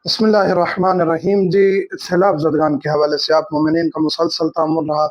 बिस्मिल्लाहिर्रहमानिर्रहीम जी। सैलाब ज़दगान के हवाले से आप मोमिनीन का मुसलसल तामुल रहा,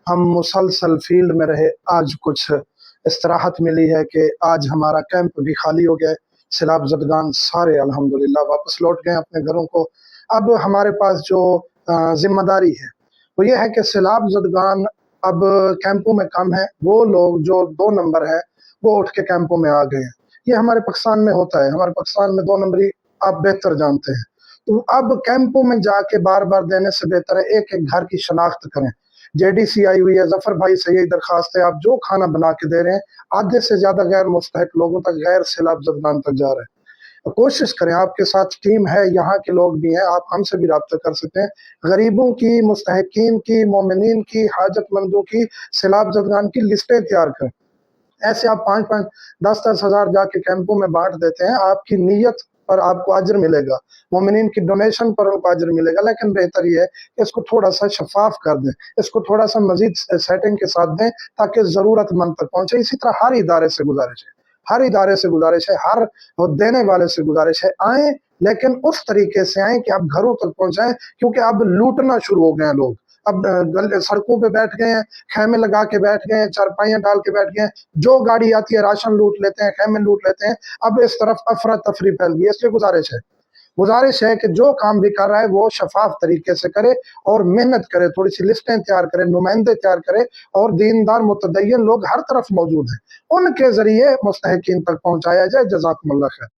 हम मुसलसल फील्ड में रहे। आज कुछ इस्तराहत मिली है कि आज हमारा कैंप भी खाली हो गया। सैलाब ज़दगान सारे अल्हम्दुलिल्लाह वापस लौट गए अपने घरों को। अब हमारे पास जो जिम्मेदारी है वो ये है कि सैलाब ज़दगान अब कैंपों में कम है। वो लोग जो 2 नंबर है वो उठ के कैंपों में आ गए हैं। ये हमारे पाकिस्तान में होता है। हमारे पाकिस्तान में 2 नंबरी आप बेहतर जानते हैं। तो अब कैंपों में जाके बार बार देने से बेहतर है एक एक घर की शनाख्त करें। जेडीसी आई हुई है, जफर भाई से यही दरखास्त है, आप जो खाना बना के दे रहे हैं आधे से ज्यादा गैर मुस्तहिक लोगों तक, गैर सैलाब ज़दगान तक जा रहा है। तो कोशिश करें, आपके साथ टीम है, यहाँ के लोग भी हैं, आप हमसे भी रब्ता कर सकते हैं। गरीबों की, मुस्तहिकीन की, मोमिनीन की, हाजतमंदों की सैलाब ज़दगान की लिस्टें तैयार करें। ऐसे आप 5-5, 10-10 हजार जाके कैंपों में बांट देते हैं, आपकी नीयत पर आपको अजर मिलेगा, मोमिनीन की डोनेशन पर उनको अजर मिलेगा। लेकिन बेहतर ये है कि इसको थोड़ा सा शफाफ कर दें, इसको थोड़ा सा मजीद सेटिंग के साथ दें ताकि जरूरतमंद तक पहुंचे। इसी तरह हर इदारे से गुजारिश है, हर इदारे से गुजारिश है, हर देने वाले से गुजारिश है, आए लेकिन उस तरीके से आए कि आप घरों तक पहुंचाएं। क्योंकि अब लूटना शुरू हो गए हैं लोग, अब सड़कों पे बैठ गए हैं, खेमे लगा के बैठ गए हैं, चारपाइयां डाल के बैठ गए हैं, जो गाड़ी आती है राशन लूट लेते हैं, खेमे लूट लेते हैं। अब इस तरफ अफरा तफरी फैल गई है। इसलिए गुजारिश है कि जो काम भी कर रहा है वो शफाफ तरीके से करे और मेहनत करे, थोड़ी सी लिस्टें तैयार करे, नुमाइंदे तैयार करे, और दीनदार मुतदय्यन लोग हर तरफ मौजूद हैं, उनके जरिए मुस्तहिकीन तक पहुंचाया जाए। जज़ाकुमुल्लाह खैर।